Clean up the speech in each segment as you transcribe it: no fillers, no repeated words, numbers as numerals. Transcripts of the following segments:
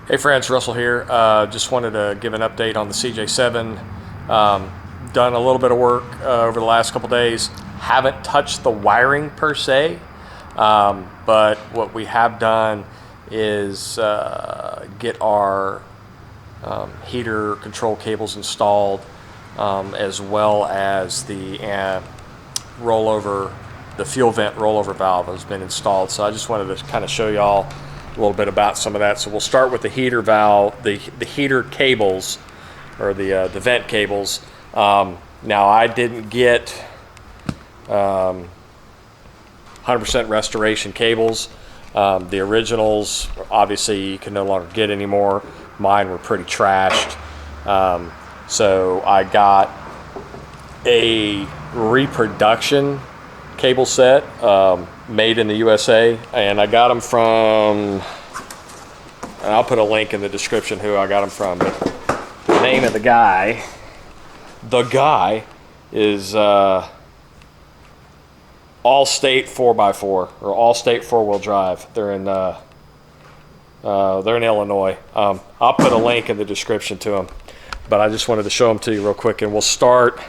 Hey friends, Russell here. Just wanted to give an update on the CJ7. Done a little bit of work over the last couple days. Haven't touched the wiring per se, but what we have done is get our heater control cables installed, as well as the rollover, the fuel vent rollover valve has been installed. So I just wanted to kind of show y'all a little bit about some of that. So we'll start with the heater valve, the heater cables, or the vent cables. Now I didn't get 100% restoration cables. The originals, obviously, you can no longer get anymore. Mine were pretty trashed. So I got a reproduction cable set made in the USA, and I got them from, and I'll put a link in the description who I got them from, but the name of the guy is All-State 4x4, or All-State 4-wheel drive. They're in Illinois. I'll put a link in the description to them, but I just wanted to show them to you real quick, and we'll start.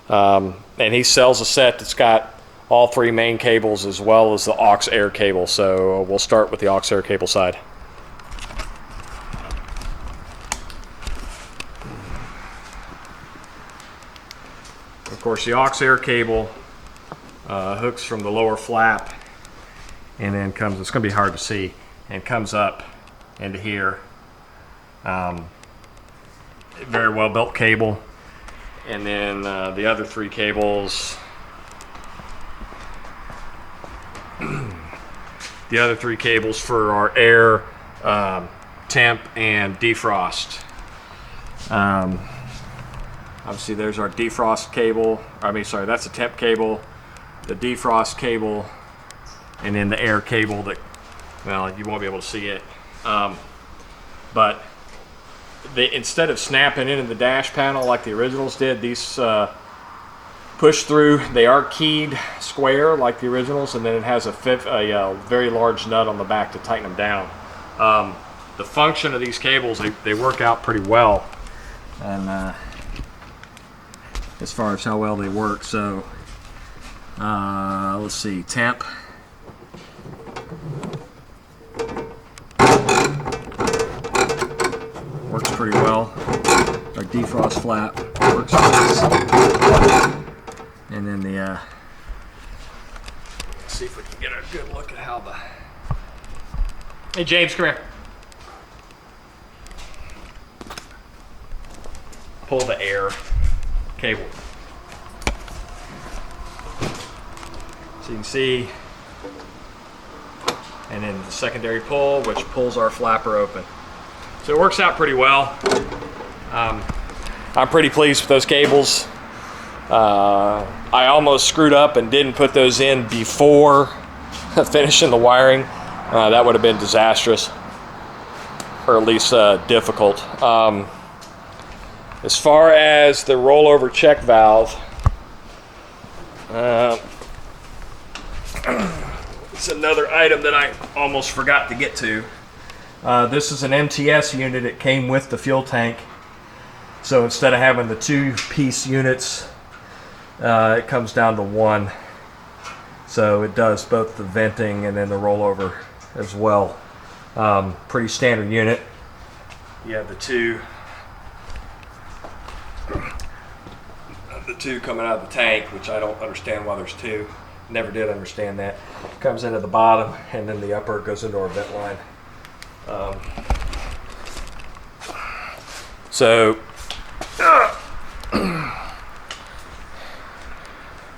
And he sells a set that's got all three main cables as well as the aux air cable. So we'll start with the aux air cable side. Of course, the aux air cable hooks from the lower flap and then comes, it's going to be hard to see, and comes up into here. Very well built cable. And then the other three cables, for our air, temp, and defrost. Obviously there's our defrost cable, that's a temp cable, the defrost cable, and then the air cable that, well, you won't be able to see it. But instead of snapping into the dash panel like the originals did, these push through. They are keyed square like the originals, and then it has a very large nut on the back to tighten them down. The function of these cables, they work out pretty well, and as far as how well they work. So let's see, temp. Works pretty well. Our defrost flap works nice. And then the let's see if we can get a good look at how the, hey James, come here. Pull the air cable. So you can see, and then the secondary pull, which pulls our flapper open. So it works out pretty well. I'm pretty pleased with those cables. I almost screwed up and didn't put those in before finishing the wiring. That would have been disastrous, or at least difficult. As far as the rollover check valve, it's another item that I almost forgot to get to. This is an MTS unit. It came with the fuel tank. So instead of having the two-piece units, it comes down to one. So it does both the venting and then the rollover as well. Pretty standard unit. You have the two coming out of the tank, which I don't understand why there's two. Never did understand that. Comes into the bottom, and then the upper goes into our vent line. So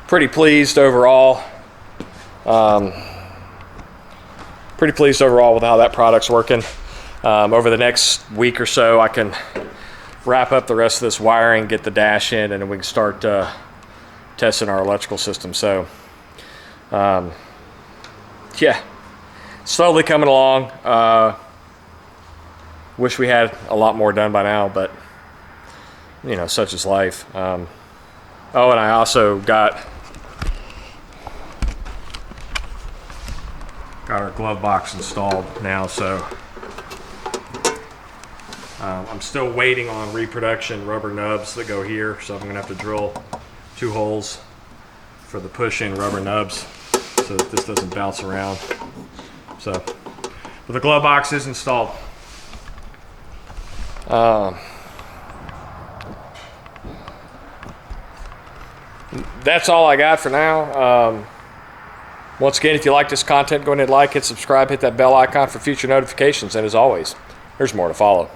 pretty pleased overall. Pretty pleased overall with how that product's working. Over the next week or so, I can wrap up the rest of this wiring, get the dash in, and then we can start testing our electrical system. So yeah, slowly coming along. Wish we had a lot more done by now, but you know, such is life. Oh, and I also got our glove box installed now, so I'm still waiting on reproduction rubber nubs that go here, so I'm going to have to drill 2 holes for the push-in rubber nubs so that this doesn't bounce around. So, but the glove box is installed. That's all I got for now. Once again, if you like this content, go ahead and like, hit subscribe, hit that bell icon for future notifications, and as always, there's more to follow.